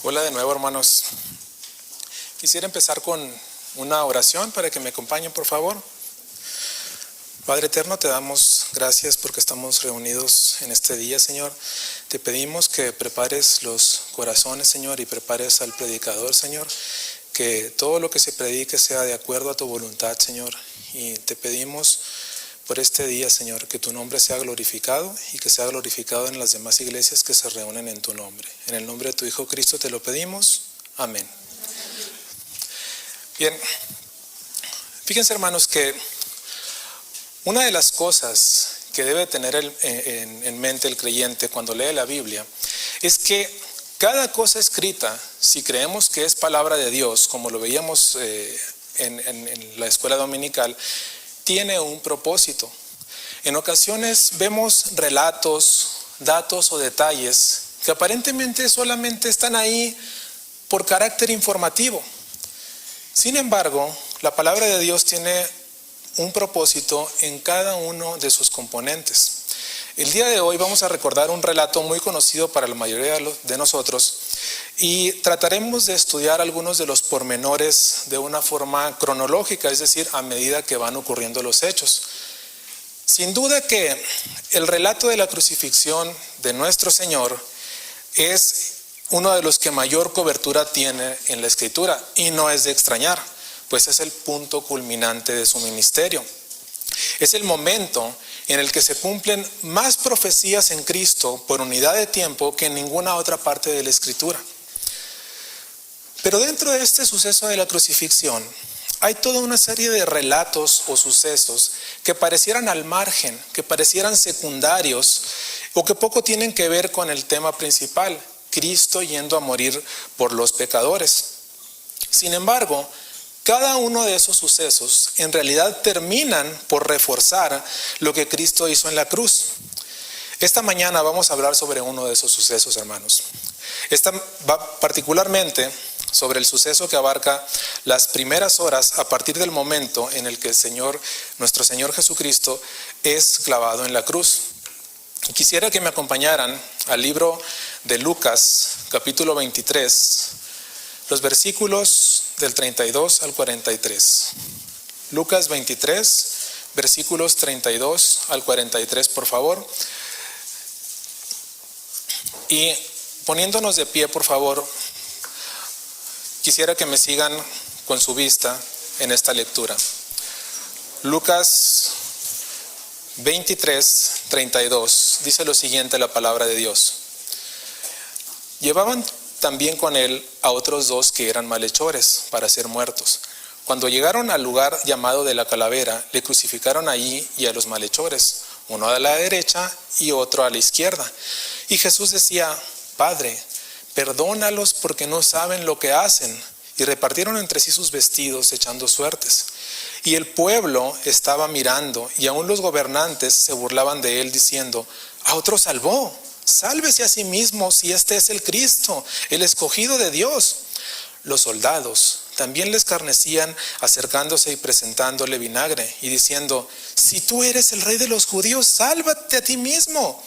Hola de nuevo, hermanos. Quisiera empezar con una oración para que me acompañen, por favor. Padre eterno, te damos gracias porque estamos reunidos en este día, Señor. Te pedimos que prepares los corazones, Señor, y prepares al predicador, Señor. Que todo lo que se predique sea de acuerdo a tu voluntad, Señor. Y te pedimos por este día, Señor, que tu nombre sea glorificado y que sea glorificado en las demás iglesias que se reúnen en tu nombre. En el nombre de tu Hijo Cristo te lo pedimos. Amén. Bien, fíjense, hermanos, que una de las cosas que debe tener en mente el creyente cuando lee la Biblia es que cada cosa escrita, si creemos que es palabra de Dios, como lo veíamos en la escuela dominical, tiene un propósito. En ocasiones vemos relatos, datos o detalles que aparentemente solamente están ahí por carácter informativo. Sin embargo, la palabra de Dios tiene un propósito en cada uno de sus componentes. El día de hoy vamos a recordar un relato muy conocido para la mayoría de nosotros y trataremos de estudiar algunos de los pormenores de una forma cronológica, es decir, a medida que van ocurriendo los hechos. Sin duda que el relato de la crucifixión de nuestro Señor es uno de los que mayor cobertura tiene en la Escritura, y no es de extrañar, pues es el punto culminante de su ministerio. Es el momento en el que se cumplen más profecías en Cristo por unidad de tiempo que en ninguna otra parte de la Escritura. Pero dentro de este suceso de la crucifixión hay toda una serie de relatos o sucesos que parecieran al margen, que parecieran secundarios o que poco tienen que ver con el tema principal, Cristo yendo a morir por los pecadores. Sin embargo, cada uno de esos sucesos en realidad terminan por reforzar lo que Cristo hizo en la cruz. Esta mañana vamos a hablar sobre uno de esos sucesos, hermanos. Particularmente sobre el suceso que abarca las primeras horas a partir del momento en el que nuestro Señor Jesucristo es clavado en la cruz. Quisiera que me acompañaran al libro de Lucas, capítulo 23, los versículos del 32 al 43. Lucas 23, versículos 32 al 43, por favor. Y poniéndonos de pie, por favor, quisiera que me sigan con su vista en esta lectura. Lucas 23, 32, dice lo siguiente la palabra de Dios. Llevaban también con él a otros dos que eran malhechores para ser muertos. Cuando llegaron al lugar llamado de la calavera, le crucificaron allí y a los malhechores, uno a la derecha y otro a la izquierda. Y Jesús decía: Padre, perdónalos porque no saben lo que hacen. Y repartieron entre sí sus vestidos, echando suertes. Y el pueblo estaba mirando, y aún los gobernantes se burlaban de él, diciendo: a otro salvó, sálvese a sí mismo si este es el Cristo, el escogido de Dios. Los soldados también le escarnecían, acercándose y presentándole vinagre, y diciendo: si tú eres el rey de los judíos, sálvate a ti mismo.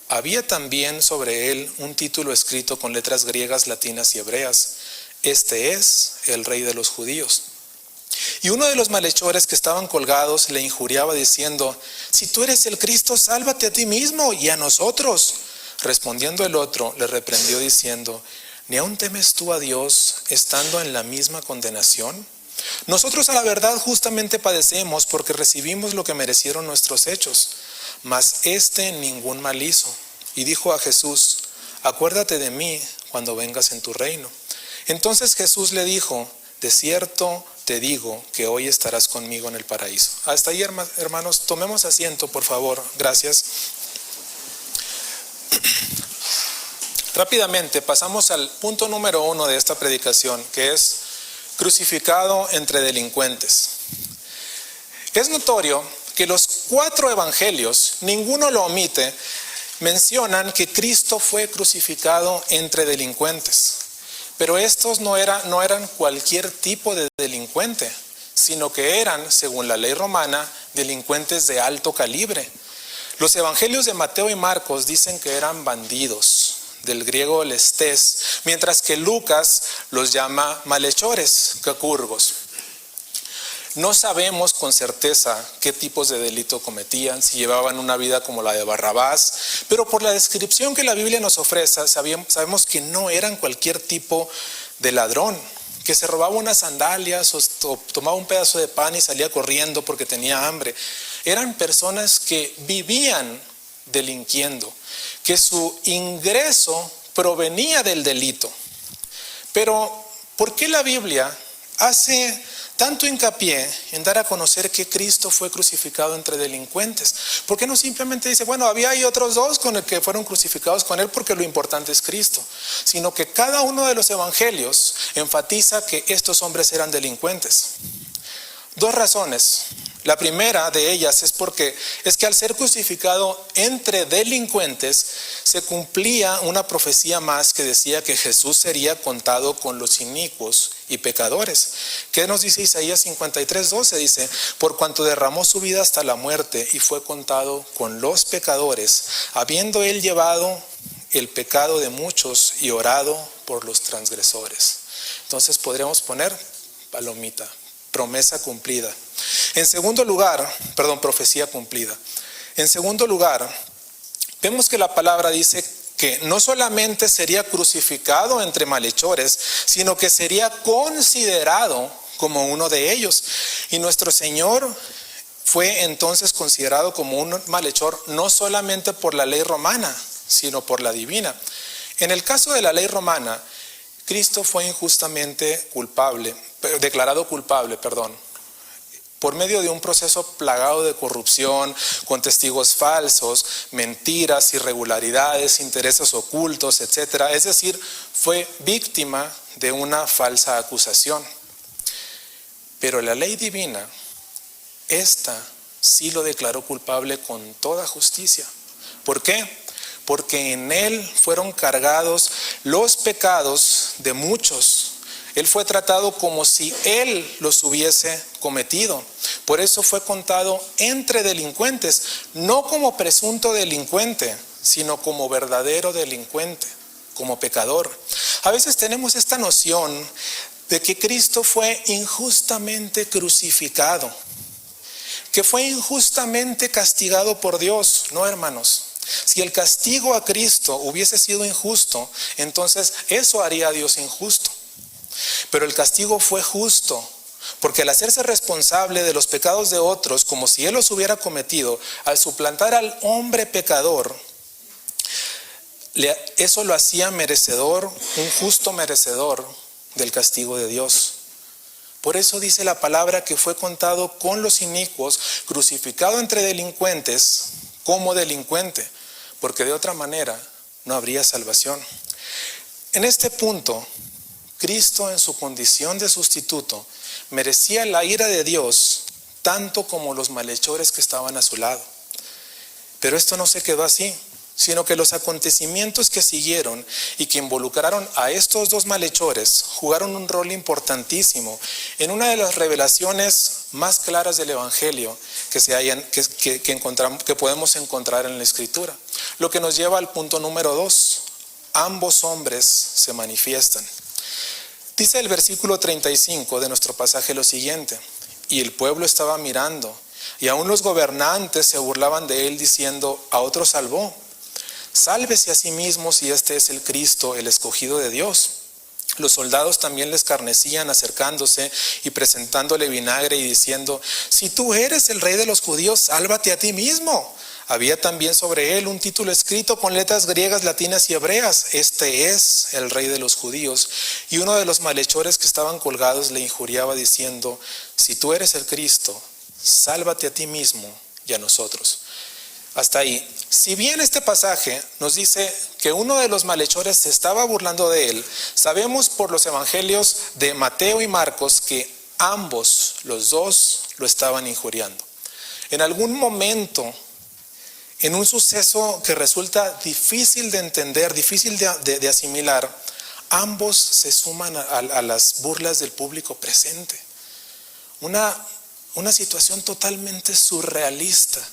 Había también sobre él un título escrito con letras griegas, latinas y hebreas: este es el rey de los judíos. Y uno de los malhechores que estaban colgados le injuriaba diciendo: si tú eres el Cristo, sálvate a ti mismo y a nosotros. Respondiendo el otro, le reprendió diciendo: ¿ni aún temes tú a Dios estando en la misma condenación? Nosotros a la verdad justamente padecemos porque recibimos lo que merecieron nuestros hechos, mas este ningún mal hizo. Y dijo a Jesús: acuérdate de mí cuando vengas en tu reino. Entonces Jesús le dijo: de cierto te digo que hoy estarás conmigo en el paraíso. Hasta ahí, hermanos, tomemos asiento, por favor. Gracias. Rápidamente pasamos al punto número 1 de esta predicación, que es crucificado entre delincuentes. Es notorio que los 4 evangelios, ninguno lo omite, mencionan que Cristo fue crucificado entre delincuentes. Pero estos no eran cualquier tipo de delincuente, sino que eran, según la ley romana, delincuentes de alto calibre. Los evangelios de Mateo y Marcos dicen que eran bandidos, del griego lestes, mientras que Lucas los llama malhechores, cacurgos. No sabemos con certeza qué tipos de delito cometían, si llevaban una vida como la de Barrabás, pero por la descripción que la Biblia nos ofrece, sabemos que no eran cualquier tipo de ladrón, que se robaba unas sandalias o tomaba un pedazo de pan y salía corriendo porque tenía hambre. Eran personas que vivían delinquiendo, que su ingreso provenía del delito. Pero, ¿por qué la Biblia hace tanto hincapié en dar a conocer que Cristo fue crucificado entre delincuentes? ¿Por qué no simplemente dice, bueno, había ahí otros dos con el que fueron crucificados con él porque lo importante es Cristo? Sino que cada uno de los evangelios enfatiza que estos hombres eran delincuentes. Dos razones. La primera de ellas es que al ser crucificado entre delincuentes, se cumplía una profecía más que decía que Jesús sería contado con los inicuos y pecadores. ¿Qué nos dice Isaías 53:12? Dice, por cuanto derramó su vida hasta la muerte y fue contado con los pecadores, habiendo él llevado el pecado de muchos y orado por los transgresores. Entonces podríamos poner palomita, promesa cumplida. En segundo lugar, profecía cumplida. En segundo lugar, vemos que la palabra dice que no solamente sería crucificado entre malhechores, sino que sería considerado como uno de ellos. Y nuestro Señor fue entonces considerado como un malhechor no solamente por la ley romana, sino por la divina. En el caso de la ley romana, Cristo fue injustamente declarado culpable, por medio de un proceso plagado de corrupción, con testigos falsos, mentiras, irregularidades, intereses ocultos, etc. Es decir, fue víctima de una falsa acusación. Pero la ley divina, esta sí lo declaró culpable con toda justicia. ¿Por qué? Porque en él fueron cargados los pecados de muchos. Él fue tratado como si él los hubiese cometido. Por eso fue contado entre delincuentes, no como presunto delincuente, sino como verdadero delincuente, como pecador. A veces tenemos esta noción de que Cristo fue injustamente crucificado, que fue injustamente castigado por Dios. No, hermanos. Si el castigo a Cristo hubiese sido injusto, entonces eso haría a Dios injusto. Pero el castigo fue justo, porque al hacerse responsable de los pecados de otros, como si él los hubiera cometido, al suplantar al hombre pecador, eso lo hacía merecedor, un justo merecedor del castigo de Dios. Por eso dice la palabra que fue contado con los inicuos, crucificado entre delincuentes como delincuente, porque de otra manera no habría salvación. En este punto, Cristo en su condición de sustituto merecía la ira de Dios tanto como los malhechores que estaban a su lado. Pero esto no se quedó así, sino que los acontecimientos que siguieron y que involucraron a estos dos malhechores jugaron un rol importantísimo en una de las revelaciones más claras del Evangelio que podemos encontrar en la Escritura. Lo que nos lleva al punto número 2. Ambos hombres se manifiestan. Dice el versículo 35 de nuestro pasaje lo siguiente: y el pueblo estaba mirando, y aún los gobernantes se burlaban de él, diciendo, a otro salvó. Sálvese a sí mismo si este es el Cristo, el escogido de Dios. Los soldados también le escarnecían, acercándose y presentándole vinagre y diciendo, si tú eres el rey de los judíos, sálvate a ti mismo. Había también sobre él un título escrito con letras griegas, latinas y hebreas: este es el rey de los judíos. Y uno de los malhechores que estaban colgados le injuriaba diciendo, si tú eres el Cristo, sálvate a ti mismo y a nosotros. Hasta ahí. Si bien este pasaje nos dice que uno de los malhechores se estaba burlando de él, sabemos por los evangelios de Mateo y Marcos que ambos, los dos, lo estaban injuriando. En algún momento, en un suceso que resulta difícil de entender, difícil de asimilar, ambos se suman a las burlas del público presente. Una situación totalmente surrealista,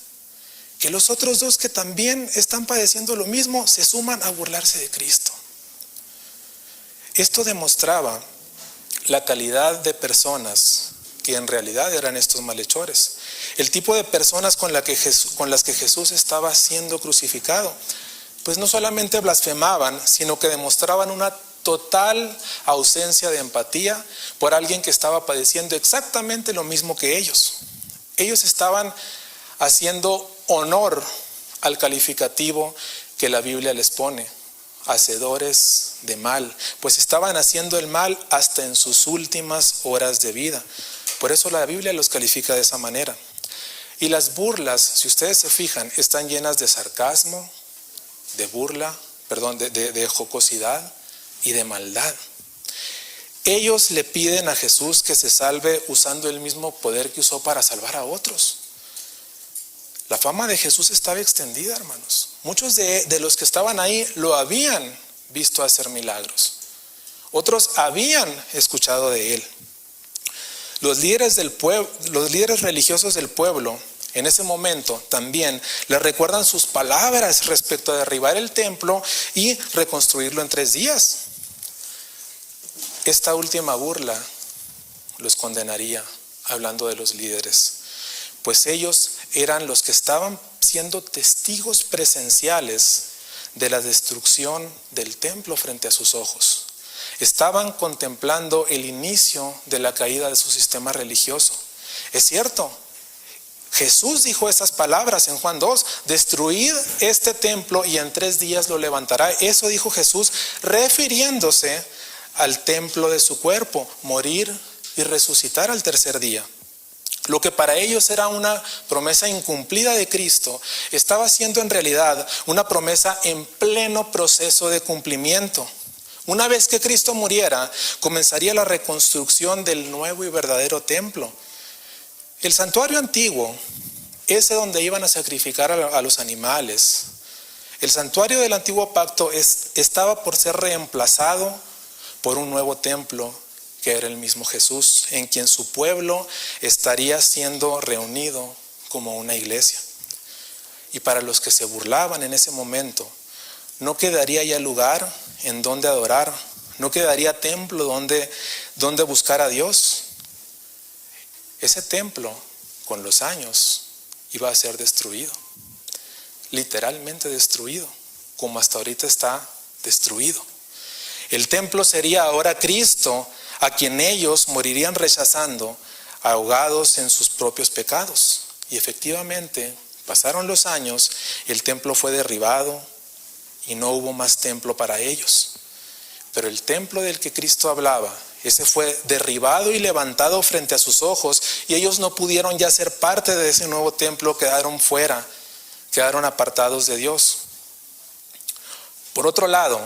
que los otros dos que también están padeciendo lo mismo se suman a burlarse de Cristo. Esto demostraba la calidad de personas que en realidad eran estos malhechores, el tipo de personas con las que Jesús estaba siendo crucificado. Pues no solamente blasfemaban, sino que demostraban una total ausencia de empatía por alguien que estaba padeciendo exactamente lo mismo que ellos. Ellos estaban haciendo honor al calificativo que la Biblia les pone, hacedores de mal, pues estaban haciendo el mal hasta en sus últimas horas de vida. Por eso la Biblia los califica de esa manera. Y las burlas, si ustedes se fijan, están llenas de sarcasmo, de burla, de jocosidad y de maldad. Ellos le piden a Jesús que se salve usando el mismo poder que usó para salvar a otros. La fama de Jesús estaba extendida, hermanos. Muchos de los que estaban ahí lo habían visto hacer milagros. Otros habían escuchado de él. Los líderes religiosos del pueblo en ese momento también le recuerdan sus palabras respecto a derribar el templo y reconstruirlo en 3 días. Esta última burla los condenaría, hablando de los líderes, pues ellos eran los que estaban siendo testigos presenciales de la destrucción del templo frente a sus ojos. Estaban contemplando el inicio de la caída de su sistema religioso. Es cierto, Jesús dijo esas palabras en Juan 2, destruid este templo y en 3 días lo levantará. Eso dijo Jesús refiriéndose al templo de su cuerpo, morir y resucitar al 3er día. Lo que para ellos era una promesa incumplida de Cristo, estaba siendo en realidad una promesa en pleno proceso de cumplimiento. Una vez que Cristo muriera, comenzaría la reconstrucción del nuevo y verdadero templo. El santuario antiguo, ese donde iban a sacrificar a los animales, el santuario del antiguo pacto estaba por ser reemplazado por un nuevo templo que era el mismo Jesús, en quien su pueblo estaría siendo reunido como una iglesia. Y para los que se burlaban en ese momento, no quedaría ya lugar en donde adorar, no quedaría templo donde buscar a Dios. Ese templo, con los años, iba a ser destruido, literalmente destruido, como hasta ahorita está destruido. El templo sería ahora Cristo, a quien ellos morirían rechazando, ahogados en sus propios pecados. Y efectivamente, pasaron los años, el templo fue derribado y no hubo más templo para ellos. Pero el templo del que Cristo hablaba, ese fue derribado y levantado frente a sus ojos, y ellos no pudieron ya ser parte de ese nuevo templo, quedaron fuera, quedaron apartados de Dios. Por otro lado,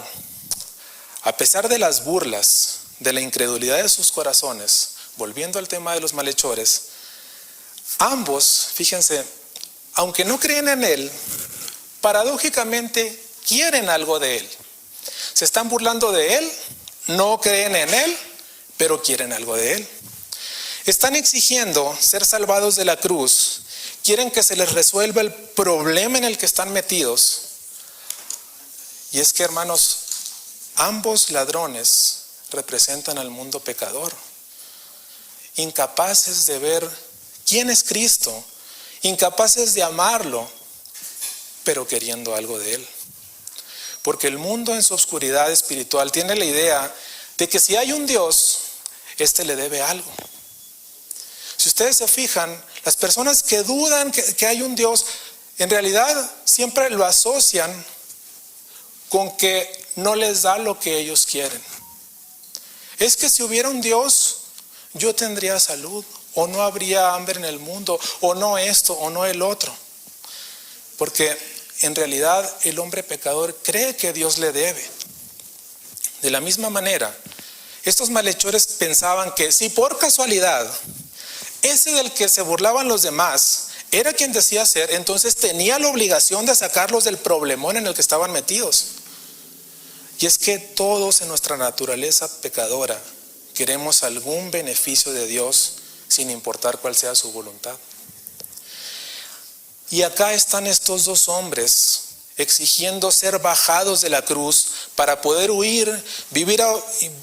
a pesar de las burlas, de la incredulidad de sus corazones, volviendo al tema de los malhechores, ambos, fíjense, aunque no creen en Él, paradójicamente quieren algo de Él. Se están burlando de Él, no creen en Él, pero quieren algo de Él. Están exigiendo ser salvados de la cruz, quieren que se les resuelva el problema en el que están metidos. Y es que, hermanos, ambos ladrones representan al mundo pecador, incapaces de ver quién es Cristo, incapaces de amarlo, pero queriendo algo de Él. Porque el mundo en su oscuridad espiritual tiene la idea de que si hay un Dios, éste le debe algo. Si ustedes se fijan, las personas que dudan que hay un Dios, en realidad siempre lo asocian con que no les da lo que ellos quieren. Es que si hubiera un Dios, yo tendría salud, o no habría hambre en el mundo, o no esto, o no el otro. Porque en realidad el hombre pecador cree que Dios le debe. De la misma manera, estos malhechores pensaban que si por casualidad ese del que se burlaban los demás era quien decía ser, entonces tenía la obligación de sacarlos del problemón en el que estaban metidos. Y es que todos en nuestra naturaleza pecadora queremos algún beneficio de Dios sin importar cuál sea su voluntad. Y acá están estos dos hombres exigiendo ser bajados de la cruz para poder huir,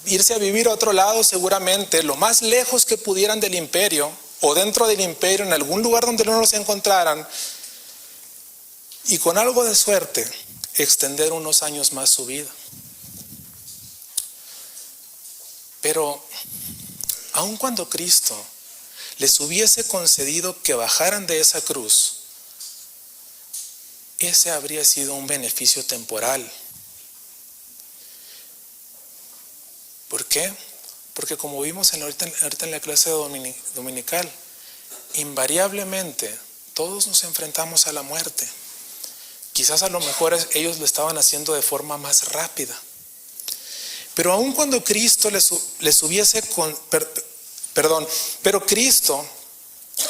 irse a vivir a otro lado seguramente, lo más lejos que pudieran del imperio, o dentro del imperio, en algún lugar donde no los encontraran, y con algo de suerte, extender unos años más su vida. Pero aun cuando Cristo les hubiese concedido que bajaran de esa cruz, ese habría sido un beneficio temporal. ¿Por qué? Porque como vimos ahorita en la clase dominical, invariablemente todos nos enfrentamos a la muerte. Quizás a lo mejor ellos lo estaban haciendo de forma más rápida. Pero aun cuando Cristo les hubiese pero Cristo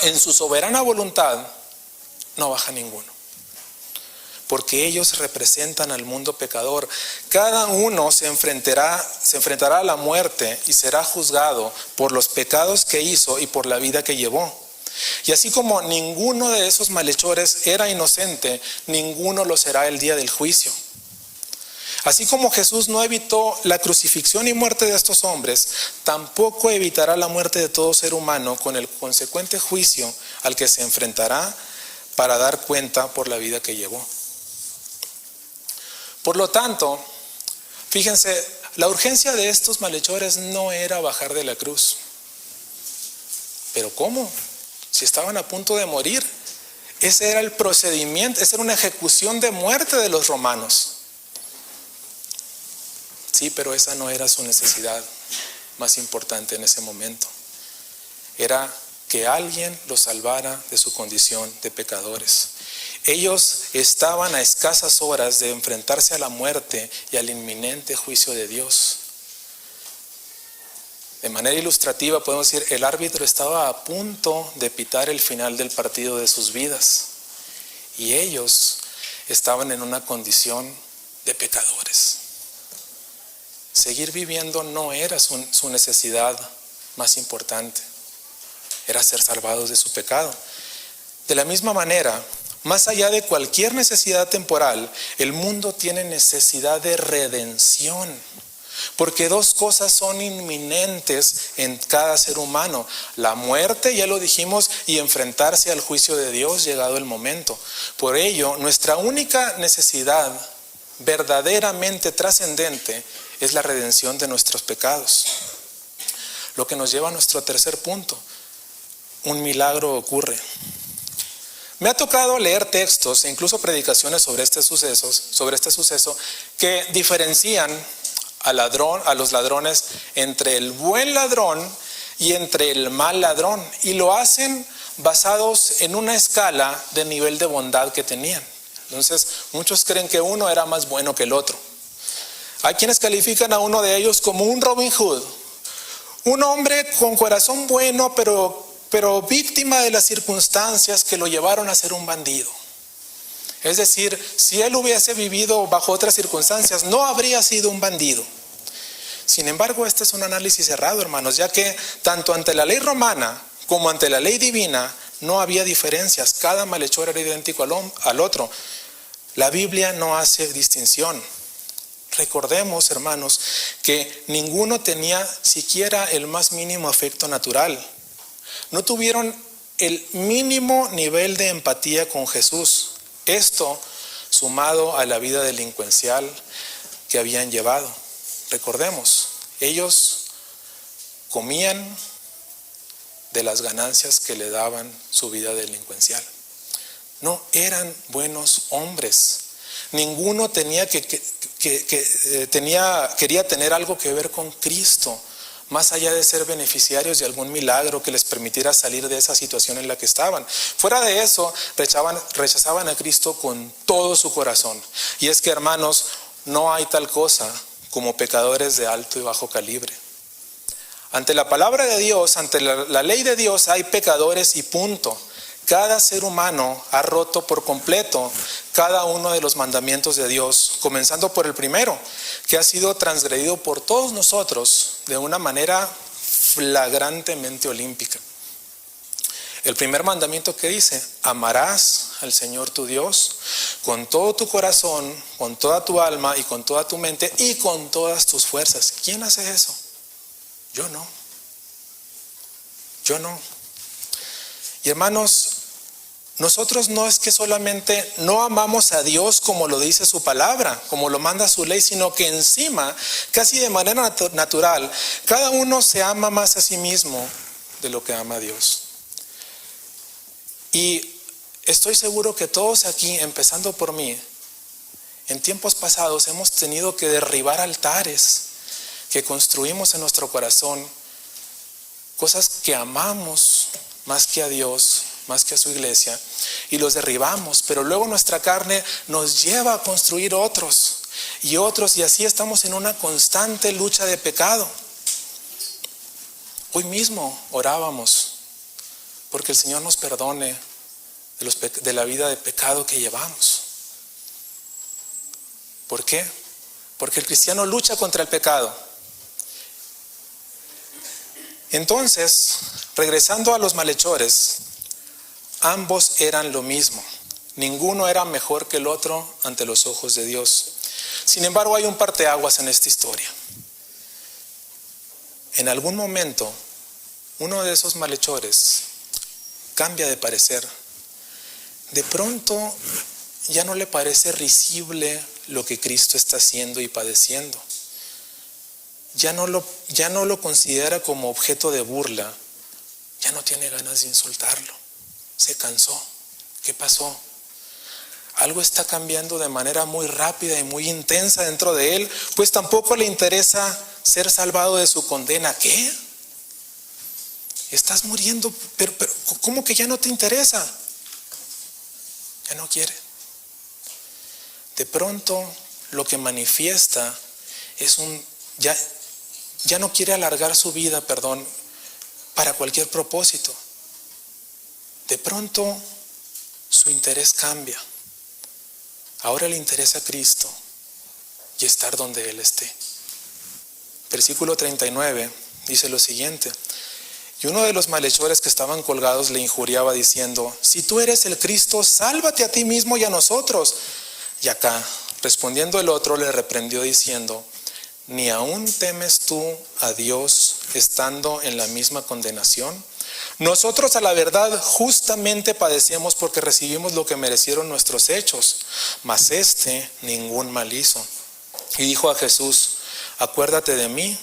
en su soberana voluntad no baja ninguno. Porque ellos representan al mundo pecador. Cada uno se enfrentará a la muerte y será juzgado por los pecados que hizo y por la vida que llevó. Y así como ninguno de esos malhechores era inocente, ninguno lo será el día del juicio. Así como Jesús no evitó la crucifixión y muerte de estos hombres, tampoco evitará la muerte de todo ser humano con el consecuente juicio al que se enfrentará para dar cuenta por la vida que llevó. Por lo tanto, fíjense, la urgencia de estos malhechores no era bajar de la cruz. ¿Pero cómo? Si estaban a punto de morir. Ese era el procedimiento, esa era una ejecución de muerte de los romanos. Sí, pero esa no era su necesidad más importante en ese momento. Era que alguien los salvara de su condición de pecadores. Ellos estaban a escasas horas de enfrentarse a la muerte y al inminente juicio de Dios. De manera ilustrativa podemos decir, el árbitro estaba a punto de pitar el final del partido de sus vidas. Y ellos estaban en una condición de pecadores. Seguir viviendo no era su necesidad más importante. Era ser salvados de su pecado. De la misma manera, más allá de cualquier necesidad temporal, el mundo tiene necesidad de redención. Porque dos cosas son inminentes en cada ser humano: la muerte, ya lo dijimos, y enfrentarse al juicio de Dios llegado el momento. Por ello, nuestra única necesidad verdaderamente trascendente es la redención de nuestros pecados. Lo que nos lleva a nuestro tercer punto: un milagro ocurre. Me ha tocado leer textos e incluso predicaciones sobre este suceso que diferencian a los ladrones entre el buen ladrón y entre el mal ladrón, y lo hacen basados en una escala de nivel de bondad que tenían. Entonces, muchos creen que uno era más bueno que el otro. Hay quienes califican a uno de ellos como un Robin Hood, un hombre con corazón bueno, pero víctima de las circunstancias que lo llevaron a ser un bandido. Es decir, si él hubiese vivido bajo otras circunstancias, no habría sido un bandido. Sin embargo, este es un análisis errado, hermanos, ya que tanto ante la ley romana como ante la ley divina no había diferencias. Cada malhechor era idéntico al otro. La Biblia no hace distinción. Recordemos, hermanos, que ninguno tenía siquiera el más mínimo afecto natural. No tuvieron el mínimo nivel de empatía con Jesús. Esto sumado a la vida delincuencial que habían llevado. Recordemos, ellos comían de las ganancias que le daban su vida delincuencial. No eran buenos hombres. Ninguno quería tener algo que ver con Cristo, más allá de ser beneficiarios de algún milagro que les permitiera salir de esa situación en la que estaban. Fuera de eso, rechazaban a Cristo con todo su corazón. Y es que, hermanos, no hay tal cosa como pecadores de alto y bajo calibre. Ante la palabra de Dios, ante la ley de Dios, hay pecadores y punto. Cada ser humano ha roto por completo cada uno de los mandamientos de Dios, comenzando por el primero, que ha sido transgredido por todos nosotros de una manera flagrantemente olímpica. El primer mandamiento que dice: amarás al Señor tu Dios con todo tu corazón, con toda tu alma y con toda tu mente y con todas tus fuerzas. ¿Quién hace eso? Yo no. Yo no. Y hermanos, nosotros no es que solamente no amamos a Dios como lo dice su palabra, como lo manda su ley, sino que encima, casi de manera natural, cada uno se ama más a sí mismo de lo que ama a Dios. Y estoy seguro que todos aquí, empezando por mí, en tiempos pasados hemos tenido que derribar altares que construimos en nuestro corazón, cosas que amamos más que a Dios, más que a su iglesia, y los derribamos, pero luego nuestra carne nos lleva a construir otros, y así estamos en una constante lucha de pecado. Hoy mismo orábamos porque el Señor nos perdone de la vida de pecado que llevamos. ¿Por qué? Porque el cristiano lucha contra el pecado. Entonces, regresando a los malhechores, ambos eran lo mismo. Ninguno era mejor que el otro ante los ojos de Dios. Sin embargo, hay un parteaguas en esta historia. En algún momento, uno de esos malhechores cambia de parecer. De pronto, ya no le parece risible lo que Cristo está haciendo y padeciendo. Ya no lo considera como objeto de burla. Ya no tiene ganas de insultarlo. Se cansó. ¿Qué pasó? Algo está cambiando de manera muy rápida y muy intensa dentro de él, pues tampoco le interesa ser salvado de su condena. ¿Qué? Estás muriendo, pero ¿cómo que ya no te interesa? Ya no quiere. De pronto lo que manifiesta es ya no quiere alargar su vida, para cualquier propósito. De pronto su interés cambia. Ahora le interesa a Cristo y estar donde Él esté. Versículo 39 dice lo siguiente: y uno de los malhechores que estaban colgados le injuriaba diciendo: si tú eres el Cristo, sálvate a ti mismo y a nosotros. Y acá, respondiendo el otro, le reprendió diciendo: ¿ni aún temes tú a Dios estando en la misma condenación? Nosotros a la verdad justamente padecemos porque recibimos lo que merecieron nuestros hechos, mas ningún mal hizo. Y dijo a Jesús: acuérdate de mí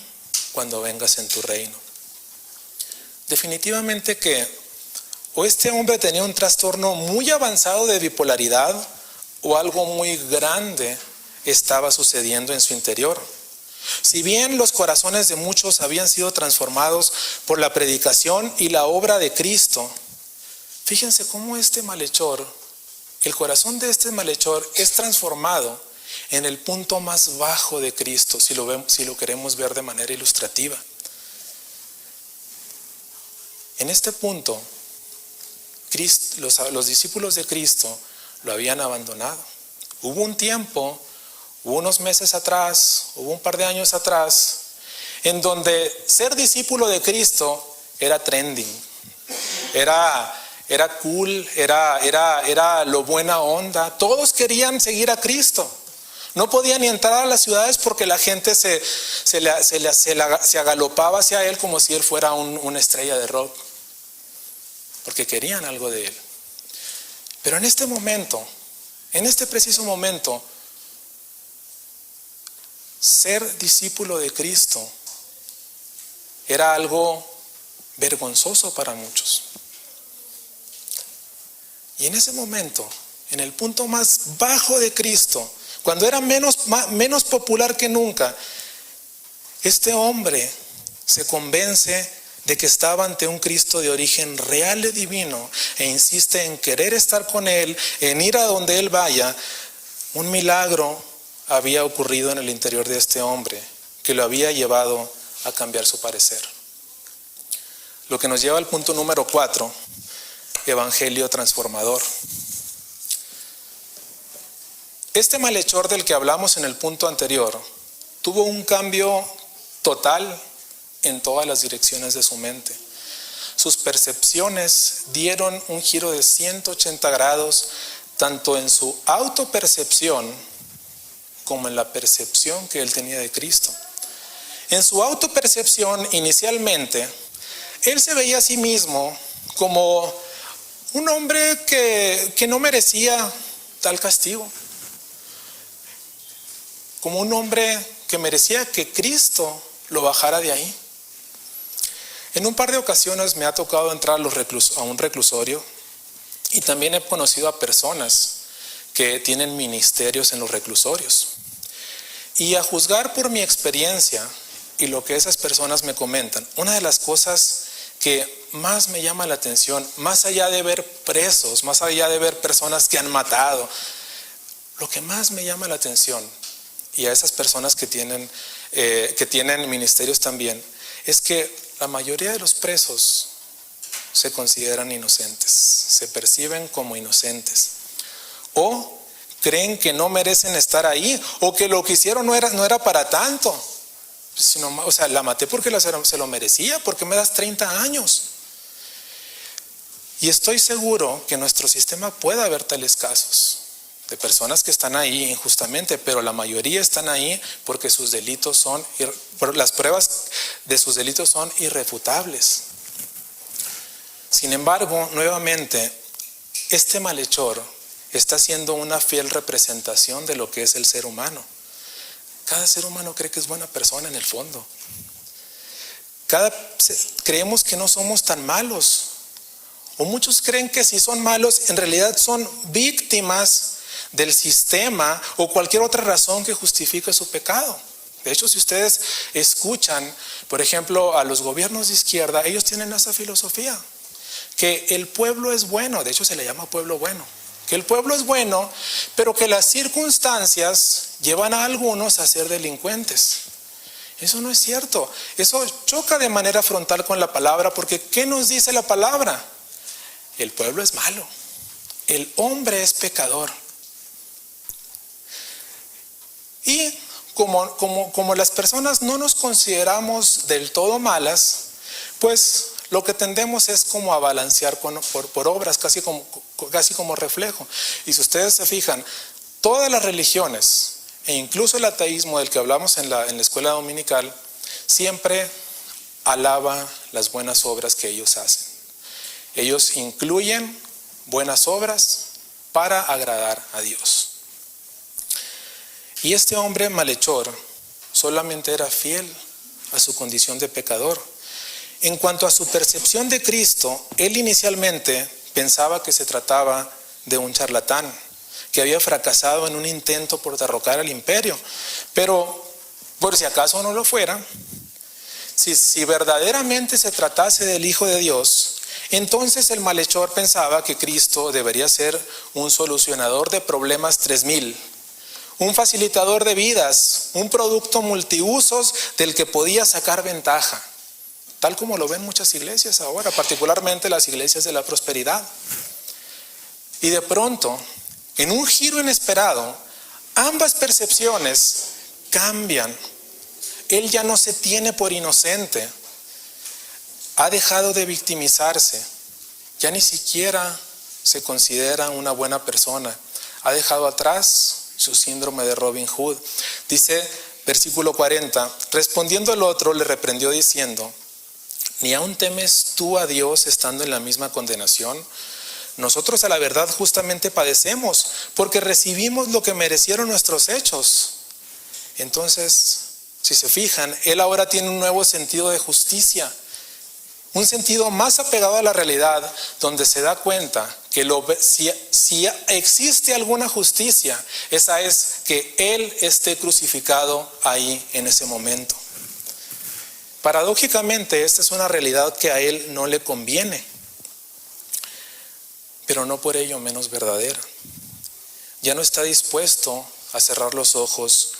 cuando vengas en tu reino. Definitivamente que o este hombre tenía un trastorno muy avanzado de bipolaridad o algo muy grande estaba sucediendo en su interior. Si bien los corazones de muchos habían sido transformados por la predicación y la obra de Cristo, fíjense cómo el corazón de este malhechor es transformado en el punto más bajo de Cristo, si lo queremos ver de manera ilustrativa. En este punto, los discípulos de Cristo lo habían abandonado. Hubo un tiempo, hubo unos meses atrás, hubo un par de años atrás, en donde ser discípulo de Cristo era trending, era cool, era lo buena onda. Todos querían seguir a Cristo. No podían ni entrar a las ciudades porque la gente se agalopaba hacia Él como si Él fuera una estrella de rock, porque querían algo de Él. Pero en este preciso momento, ser discípulo de Cristo era algo vergonzoso para muchos. Y en ese momento, en el punto más bajo de Cristo, cuando era menos popular que nunca, este hombre se convence de que estaba ante un Cristo de origen real y divino e insiste en querer estar con Él, en ir a donde Él vaya. Un milagro había ocurrido en el interior de este hombre que lo había llevado a cambiar su parecer. Lo que nos lleva al punto número 4, evangelio transformador. Este malhechor del que hablamos en el punto anterior tuvo un cambio total en todas las direcciones de su mente. sus percepciones dieron un giro de 180 grados, tanto en su autopercepción como en la percepción que él tenía de Cristo. En su autopercepción, inicialmente, él se veía a sí mismo como un hombre que no merecía tal castigo, como un hombre que merecía que Cristo lo bajara de ahí. En un par de ocasiones me ha tocado entrar a un reclusorio y también he conocido a personas que tienen ministerios en los reclusorios. Y a juzgar por mi experiencia y lo que esas personas me comentan, una de las cosas que más me llama la atención, más allá de ver presos, más allá de ver personas que han matado, lo que más me llama la atención, y a esas personas que tienen ministerios también, es que la mayoría de los presos se consideran inocentes, se perciben como inocentes, o creen que no merecen estar ahí, o que lo que hicieron no era para tanto. O sea, la maté porque se lo merecía, porque me das 30 años. Y estoy seguro que en nuestro sistema puede haber tales casos de personas que están ahí injustamente, pero la mayoría están ahí porque las pruebas de sus delitos son irrefutables. Sin embargo, nuevamente, este malhechor está siendo una fiel representación de lo que es el ser humano. Cada ser humano cree que es buena persona en el fondo. Creemos que no somos tan malos. O muchos creen que si son malos, en realidad son víctimas del sistema o cualquier otra razón que justifique su pecado. De hecho, si ustedes escuchan, por ejemplo, a los gobiernos de izquierda, ellos tienen esa filosofía, que el pueblo es bueno, de hecho se le llama pueblo bueno. Que el pueblo es bueno, pero que las circunstancias llevan a algunos a ser delincuentes. Eso no es cierto. Eso choca de manera frontal con la palabra, porque ¿qué nos dice la palabra? El pueblo es malo. El hombre es pecador. Y como las personas no nos consideramos del todo malas, pues lo que tendemos es como a balancear por obras, casi como reflejo. Y si ustedes se fijan, todas las religiones, e incluso el ateísmo del que hablamos en la escuela dominical, siempre alaba las buenas obras que ellos hacen. Ellos incluyen buenas obras para agradar a Dios. Y este hombre malhechor solamente era fiel a su condición de pecador. En cuanto a su percepción de Cristo, él inicialmente pensaba que se trataba de un charlatán, que había fracasado en un intento por derrocar al imperio. Pero, por si acaso no lo fuera, si verdaderamente se tratase del Hijo de Dios, entonces el malhechor pensaba que Cristo debería ser un solucionador de problemas 3000, un facilitador de vidas, un producto multiusos del que podía sacar ventaja. Tal como lo ven muchas iglesias ahora, particularmente las iglesias de la prosperidad. Y de pronto, en un giro inesperado, ambas percepciones cambian. Él ya no se tiene por inocente. Ha dejado de victimizarse. Ya ni siquiera se considera una buena persona. Ha dejado atrás su síndrome de Robin Hood. Dice, versículo 40, respondiendo el otro, le reprendió diciendo: ¿ni aún temes tú a Dios estando en la misma condenación? Nosotros a la verdad justamente padecemos, porque recibimos lo que merecieron nuestros hechos. Entonces, si se fijan, él ahora tiene un nuevo sentido de justicia, un sentido más apegado a la realidad, donde se da cuenta que si existe alguna justicia, esa es que él esté crucificado ahí en ese momento. Paradójicamente, esta es una realidad que a él no le conviene, pero no por ello menos verdadera. Ya no está dispuesto a cerrar los ojos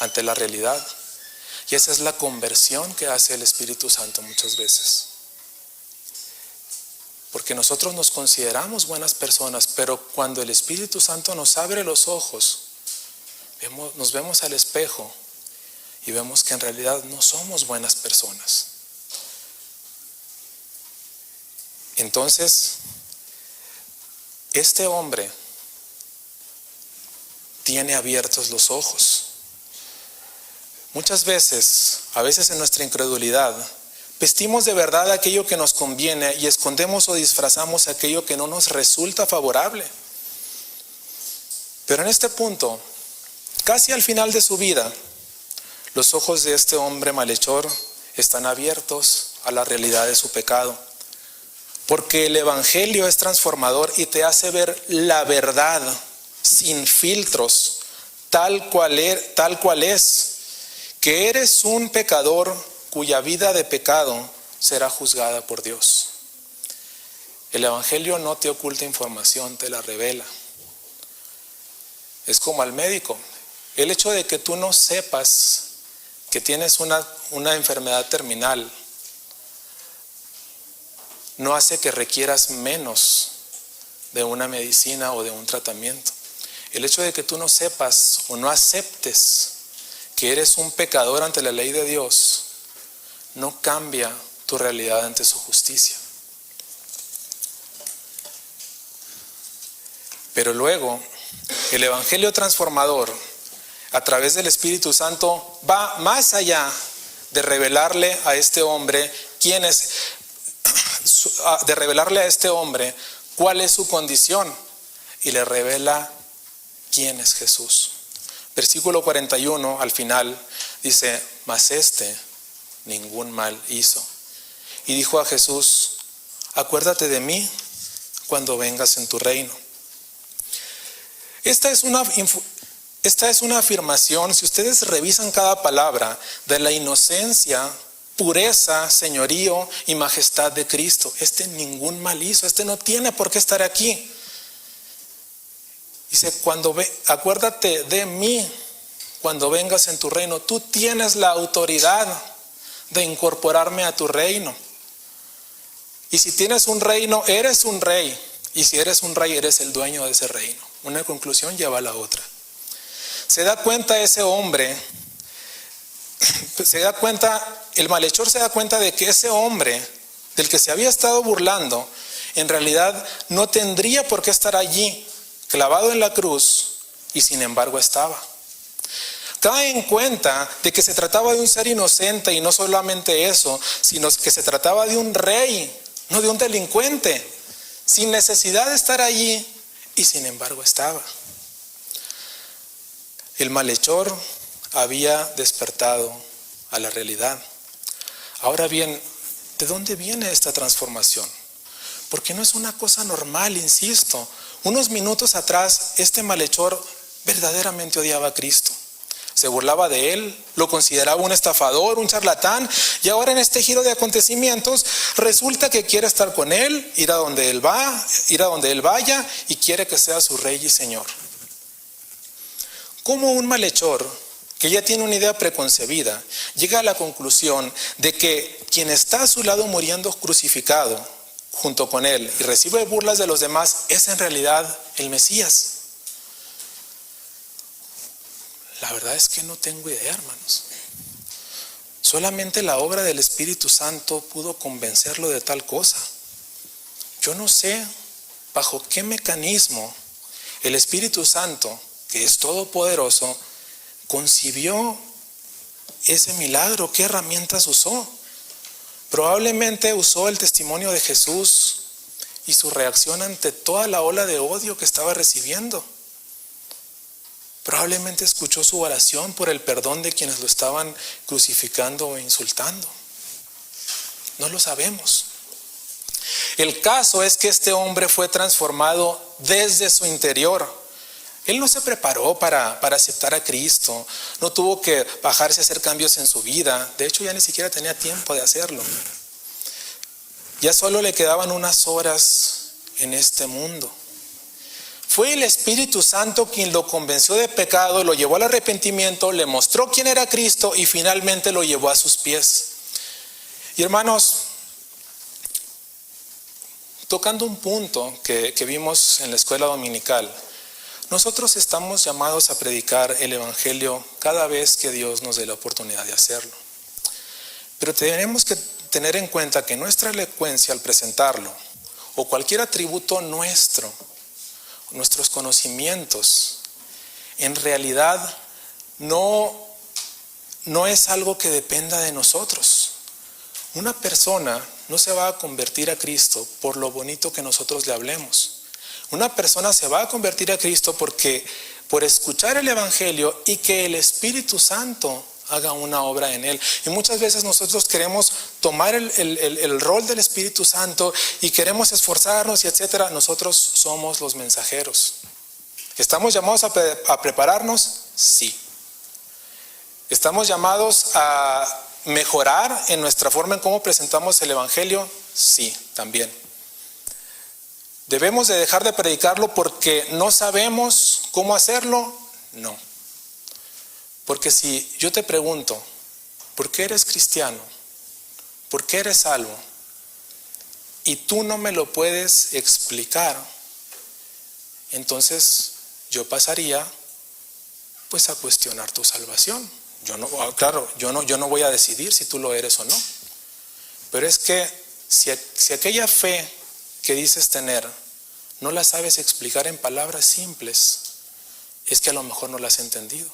ante la realidad. Y esa es la conversión que hace el Espíritu Santo muchas veces. Porque nosotros nos consideramos buenas personas, pero cuando el Espíritu Santo nos abre los ojos, nos vemos al espejo y vemos que en realidad no somos buenas personas. Entonces, este hombre tiene abiertos los ojos. Muchas veces, a veces en nuestra incredulidad, vestimos de verdad aquello que nos conviene y escondemos o disfrazamos aquello que no nos resulta favorable. Pero en este punto, casi al final de su vida, los ojos de este hombre malhechor están abiertos a la realidad de su pecado. Porque el evangelio es transformador y te hace ver la verdad sin filtros, tal cual es, que eres un pecador cuya vida de pecado será juzgada por Dios. El evangelio no te oculta información, te la revela. Es como al médico. El hecho de que tú no sepas que tienes una enfermedad terminal no hace que requieras menos de una medicina o de un tratamiento. El hecho de que tú no sepas o no aceptes que eres un pecador ante la ley de Dios no cambia tu realidad ante su justicia. Pero luego, el evangelio transformador, a través del Espíritu Santo, va más allá de revelarle a este hombre cuál es su condición, y le revela quién es Jesús. Versículo 41 al final dice: mas ningún mal hizo. Y dijo a Jesús: acuérdate de mí cuando vengas en tu reino. Esta es una afirmación, si ustedes revisan cada palabra, de la inocencia, pureza, señorío y majestad de Cristo. Ningún mal hizo, no tiene por qué estar aquí. Dice: acuérdate de mí cuando vengas en tu reino. Tú tienes la autoridad de incorporarme a tu reino. Y si tienes un reino, eres un rey. Y si eres un rey, eres el dueño de ese reino. Una conclusión lleva a la otra. Se da cuenta ese hombre, el malhechor se da cuenta de que ese hombre del que se había estado burlando, en realidad no tendría por qué estar allí, clavado en la cruz, y sin embargo estaba. Cae en cuenta de que se trataba de un ser inocente, y no solamente eso, sino que se trataba de un rey, no de un delincuente, sin necesidad de estar allí, y sin embargo estaba. El malhechor había despertado a la realidad. Ahora bien, ¿de dónde viene esta transformación? Porque no es una cosa normal, insisto. Unos minutos atrás, este malhechor verdaderamente odiaba a Cristo. Se burlaba de él, lo consideraba un estafador, un charlatán, y ahora en este giro de acontecimientos resulta que quiere estar con él, ir a donde él vaya, y quiere que sea su rey y señor. ¿Cómo un malhechor que ya tiene una idea preconcebida llega a la conclusión de que quien está a su lado muriendo crucificado junto con él y recibe burlas de los demás es en realidad el Mesías? La verdad es que no tengo idea, hermanos. Solamente la obra del Espíritu Santo pudo convencerlo de tal cosa. Yo no sé bajo qué mecanismo el Espíritu Santo, que es todopoderoso, concibió ese milagro. ¿Qué herramientas usó? Probablemente usó el testimonio de Jesús y su reacción ante toda la ola de odio que estaba recibiendo. Probablemente escuchó su oración por el perdón de quienes lo estaban crucificando o insultando. No lo sabemos. El caso es que este hombre fue transformado desde su interior. Él no se preparó para aceptar a Cristo, no tuvo que bajarse a hacer cambios en su vida. De hecho, ya ni siquiera tenía tiempo de hacerlo. Ya solo le quedaban unas horas en este mundo. Fue el Espíritu Santo quien lo convenció de pecado, lo llevó al arrepentimiento, le mostró quién era Cristo y finalmente lo llevó a sus pies. Y hermanos, tocando un punto que vimos en la escuela dominical, nosotros estamos llamados a predicar el Evangelio cada vez que Dios nos dé la oportunidad de hacerlo. Pero tenemos que tener en cuenta que nuestra elocuencia al presentarlo o cualquier atributo nuestro, nuestros conocimientos, en realidad no es algo que dependa de nosotros. Una persona no se va a convertir a Cristo por lo bonito que nosotros le hablemos. Una persona se va a convertir a Cristo por escuchar el Evangelio y que el Espíritu Santo haga una obra en él. Y muchas veces nosotros queremos tomar el rol del Espíritu Santo y queremos esforzarnos y etcétera. Nosotros somos los mensajeros. ¿Estamos llamados a prepararnos? Sí. ¿Estamos llamados a mejorar en nuestra forma en cómo presentamos el Evangelio? Sí, también. ¿Debemos de dejar de predicarlo porque no sabemos cómo hacerlo? No. Porque si yo te pregunto, ¿por qué eres cristiano? ¿Por qué eres salvo? Y tú no me lo puedes explicar, entonces yo pasaría pues a cuestionar tu salvación. Yo no voy a decidir si tú lo eres o no. Pero es que si aquella fe que dices tener no la sabes explicar en palabras simples, es que a lo mejor no la has entendido.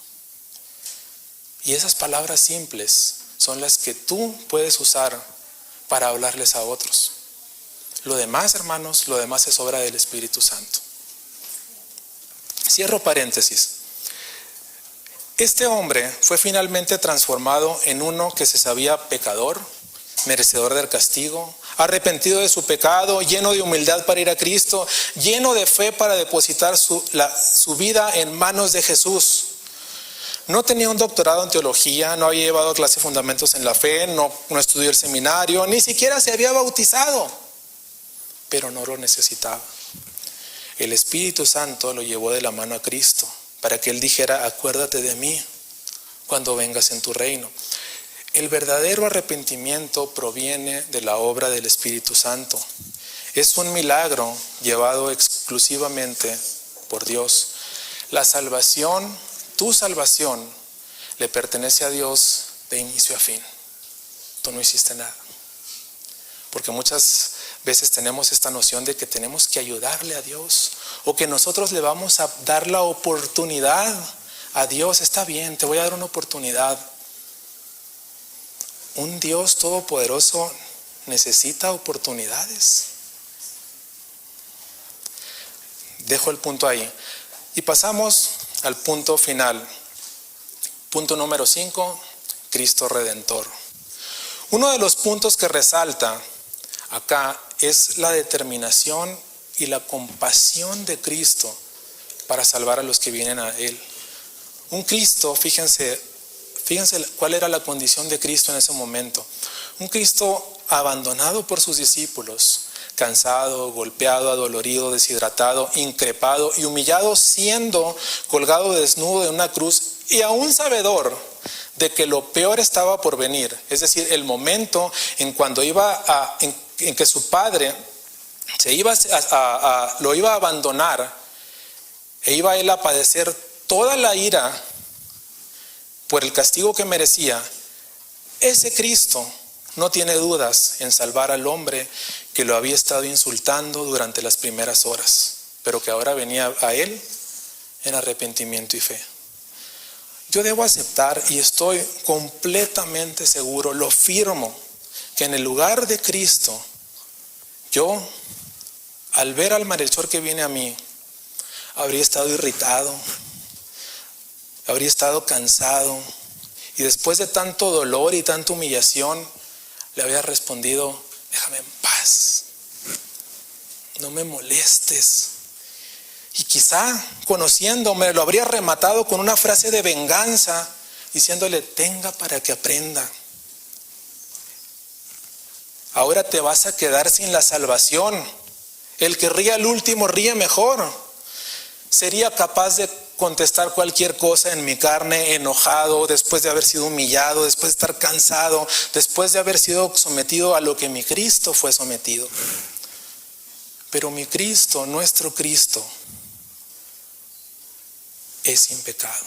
Y esas palabras simples son las que tú puedes usar para hablarles a otros. Lo demás, hermanos, lo demás es obra del Espíritu Santo. Cierro paréntesis. Este hombre fue finalmente transformado en uno que se sabía pecador, merecedor del castigo, arrepentido de su pecado, lleno de humildad para ir a Cristo, lleno de fe para depositar su vida en manos de Jesús. No tenía un doctorado en teología, no había llevado clase de fundamentos en la fe, no estudió el seminario, ni siquiera se había bautizado, pero no lo necesitaba. El Espíritu Santo lo llevó de la mano a Cristo para que Él dijera: acuérdate de mí cuando vengas en tu reino. El verdadero arrepentimiento proviene de la obra del Espíritu Santo. Es un milagro llevado exclusivamente por Dios. La salvación, tu salvación, le pertenece a Dios de inicio a fin. Tú no hiciste nada. Porque muchas veces tenemos esta noción de que tenemos que ayudarle a Dios, o que nosotros le vamos a dar la oportunidad a Dios. Está bien, te voy a dar una oportunidad. Un Dios todopoderoso necesita oportunidades. Dejo el punto ahí y pasamos al punto final. Punto número 5, Cristo Redentor. Uno de los puntos que resalta acá es la determinación y la compasión de Cristo para salvar a los que vienen a Él. Un Cristo, fíjense cuál era la condición de Cristo en ese momento. Un Cristo abandonado por sus discípulos, cansado, golpeado, adolorido, deshidratado, increpado y humillado, siendo colgado desnudo de una cruz, y aún sabedor de que lo peor estaba por venir. Es decir, el momento en que su padre lo iba a abandonar e iba él a padecer toda la ira por el castigo que merecía. Ese Cristo no tiene dudas en salvar al hombre que lo había estado insultando durante las primeras horas, pero que ahora venía a él en arrepentimiento y fe. Yo debo aceptar, y estoy completamente seguro, lo firmo, que en el lugar de Cristo, yo, al ver al malhechor que viene a mí, habría estado irritado, habría estado cansado, y después de tanto dolor y tanta humillación, le había respondido: déjame en paz, no me molestes. Y quizá, conociéndome, lo habría rematado con una frase de venganza, diciéndole: tenga para que aprenda. Ahora te vas a quedar sin la salvación. El que ríe al último ríe mejor. Sería capaz de contestar cualquier cosa en mi carne, enojado, después de haber sido humillado, después de estar cansado, después de haber sido sometido a lo que mi Cristo fue sometido. Pero mi Cristo, nuestro Cristo, es sin pecado.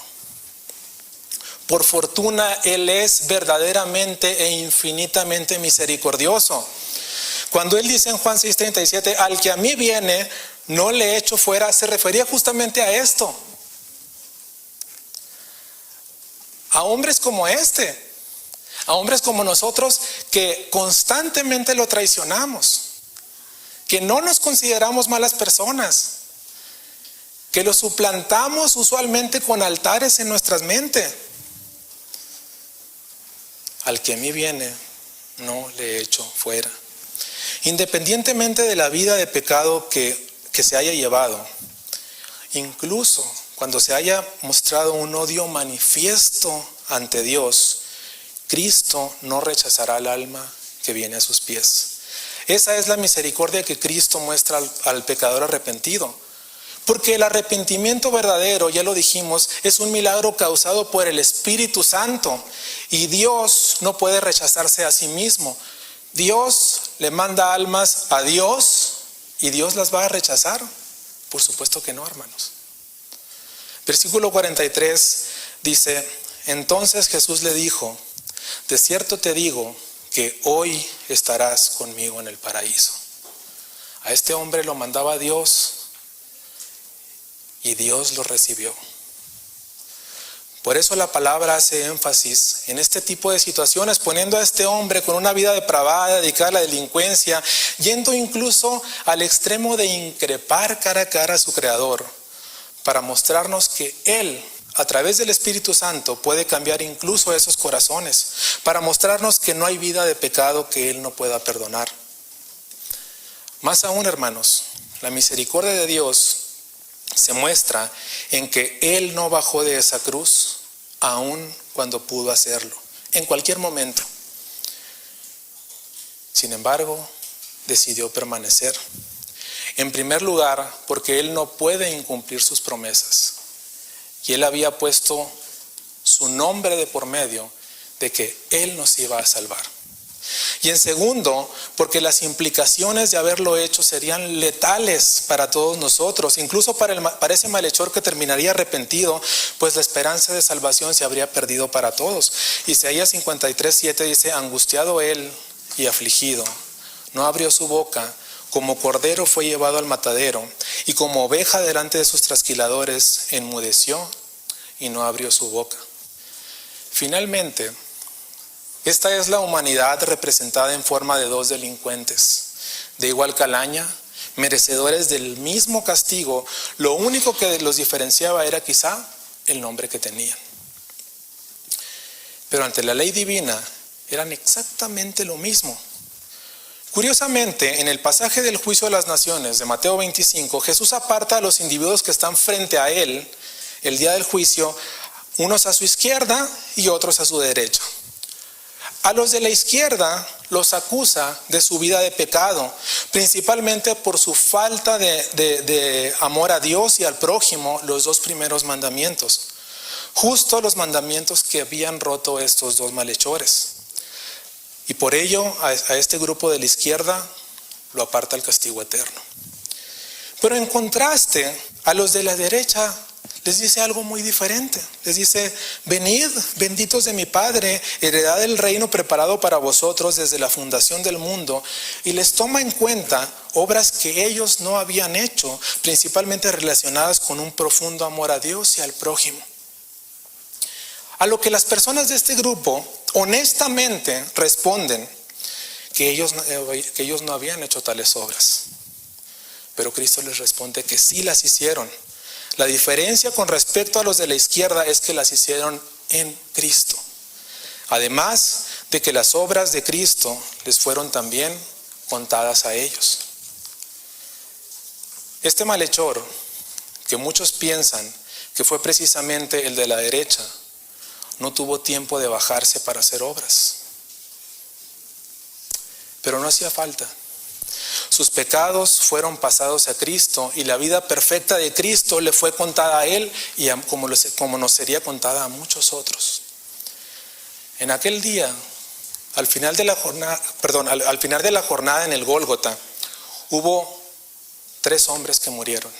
Por fortuna, Él es verdaderamente e infinitamente misericordioso. Cuando él dice en Juan 6:37, al que a mí viene, no le echo fuera, se refería justamente a esto. A hombres como este, a hombres como nosotros que constantemente lo traicionamos, que no nos consideramos malas personas, que lo suplantamos usualmente con altares en nuestras mentes. Al que a mí viene, no le echo fuera. Independientemente de la vida de pecado que se haya llevado, incluso cuando se haya mostrado un odio manifiesto ante Dios, Cristo no rechazará al alma que viene a sus pies. Esa es la misericordia que Cristo muestra al pecador arrepentido. Porque el arrepentimiento verdadero, ya lo dijimos, es un milagro causado por el Espíritu Santo. Y Dios no puede rechazarse a sí mismo. Dios le manda almas a Dios y Dios las va a rechazar. Por supuesto que no, hermanos. Versículo 43 dice, entonces Jesús le dijo, de cierto te digo que hoy estarás conmigo en el paraíso. A este hombre lo mandaba Dios y Dios lo recibió. Por eso la palabra hace énfasis en este tipo de situaciones, poniendo a este hombre con una vida depravada, dedicada a la delincuencia, yendo incluso al extremo de increpar cara a cara a su Creador, para mostrarnos que Él, a través del Espíritu Santo, puede cambiar incluso esos corazones, para mostrarnos que no hay vida de pecado que Él no pueda perdonar. Más aún, hermanos, la misericordia de Dios se muestra en que Él no bajó de esa cruz, aun cuando pudo hacerlo, en cualquier momento. Sin embargo, decidió permanecer. En primer lugar, porque Él no puede incumplir sus promesas. Y Él había puesto su nombre de por medio de que Él nos iba a salvar. Y en segundo, porque las implicaciones de haberlo hecho serían letales para todos nosotros, incluso para ese malhechor que terminaría arrepentido, pues la esperanza de salvación se habría perdido para todos. Isaías 53:7 dice, angustiado él y afligido, no abrió su boca, como cordero fue llevado al matadero, y como oveja delante de sus trasquiladores, enmudeció y no abrió su boca. Finalmente, esta es la humanidad representada en forma de dos delincuentes, de igual calaña, merecedores del mismo castigo. Lo único que los diferenciaba era quizá el nombre que tenían. Pero ante la ley divina eran exactamente lo mismo. Curiosamente, en el pasaje del juicio de las naciones de Mateo 25, Jesús aparta a los individuos que están frente a Él el día del juicio, unos a su izquierda y otros a su derecha. A los de la izquierda los acusa de su vida de pecado, principalmente por su falta de amor a Dios y al prójimo, los dos primeros mandamientos. Justo los mandamientos que habían roto estos dos malhechores. Y por ello a este grupo de la izquierda lo aparta el castigo eterno. Pero en contraste, a los de la derecha les dice algo muy diferente. Les dice, venid, benditos de mi Padre, heredad del reino preparado para vosotros desde la fundación del mundo. Y les toma en cuenta obras que ellos no habían hecho, principalmente relacionadas con un profundo amor a Dios y al prójimo. A lo que las personas de este grupo honestamente responden que ellos no habían hecho tales obras. Pero Cristo les responde que sí las hicieron. La diferencia con respecto a los de la izquierda es que las hicieron en Cristo. Además de que las obras de Cristo les fueron también contadas a ellos. Este malhechor, que muchos piensan que fue precisamente el de la derecha, no tuvo tiempo de bajarse para hacer obras. Pero no hacía falta. Sus pecados fueron pasados a Cristo y la vida perfecta de Cristo le fue contada a él y como nos sería contada a muchos otros. En aquel día, al final de la jornada en el Gólgota, hubo 3 hombres que murieron.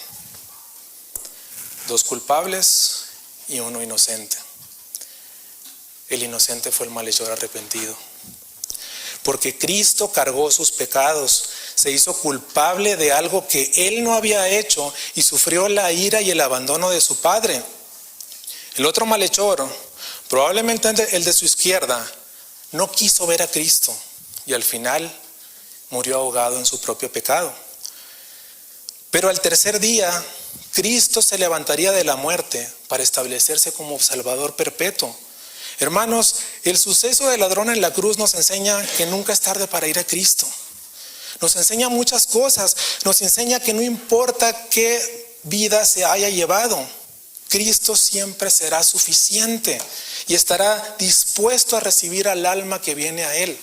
2 culpables y 1 inocente. El inocente fue el malhechor arrepentido. porque Cristo cargó sus pecados, se hizo culpable de algo que Él no había hecho y sufrió la ira y el abandono de su Padre. El otro malhechor, probablemente el de su izquierda, no quiso ver a Cristo y al final murió ahogado en su propio pecado. Pero al tercer día, Cristo se levantaría de la muerte para establecerse como Salvador perpetuo. Hermanos, el suceso del ladrón en la cruz nos enseña que nunca es tarde para ir a Cristo. Nos enseña muchas cosas. Nos enseña que no importa qué vida se haya llevado, Cristo siempre será suficiente y estará dispuesto a recibir al alma que viene a Él.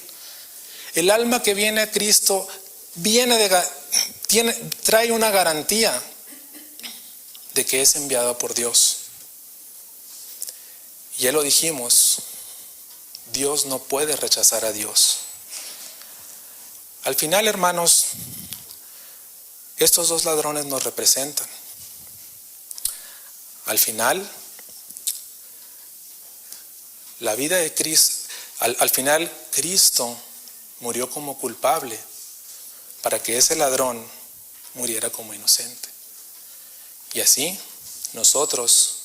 El alma que viene a Cristo trae una garantía de que es enviada por Dios. Ya lo dijimos, Dios no puede rechazar a Dios. Al final, hermanos, estos dos ladrones nos representan. Al final, la vida de Cristo, al final Cristo murió como culpable para que ese ladrón muriera como inocente. Y así, nosotros,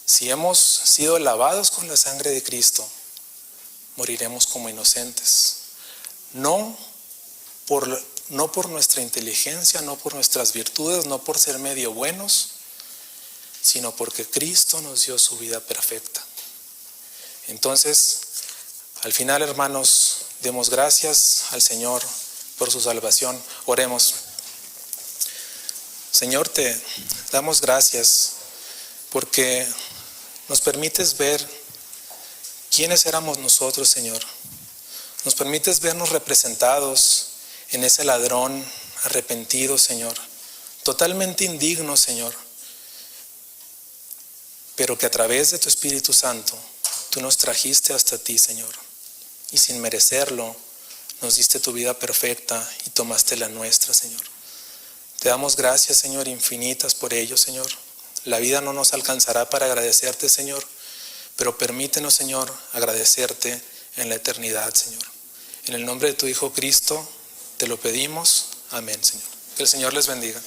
si hemos sido lavados con la sangre de Cristo, moriremos como inocentes. No por nuestra inteligencia, no por nuestras virtudes, no por ser medio buenos, sino porque Cristo nos dio su vida perfecta. Entonces, al final, hermanos, demos gracias al Señor por su salvación. Oremos. Señor, te damos gracias porque nos permites ver quiénes éramos nosotros, Señor. Nos permites vernos representados en ese ladrón arrepentido, Señor, totalmente indigno, Señor, pero que a través de tu Espíritu Santo tú nos trajiste hasta ti, Señor, y sin merecerlo nos diste tu vida perfecta y tomaste la nuestra, Señor. Te damos gracias, Señor, infinitas por ello, Señor. La vida no nos alcanzará para agradecerte, Señor, pero permítenos, Señor, agradecerte en la eternidad, Señor. En el nombre de tu Hijo Cristo te lo pedimos. Amén, Señor. Que el Señor les bendiga.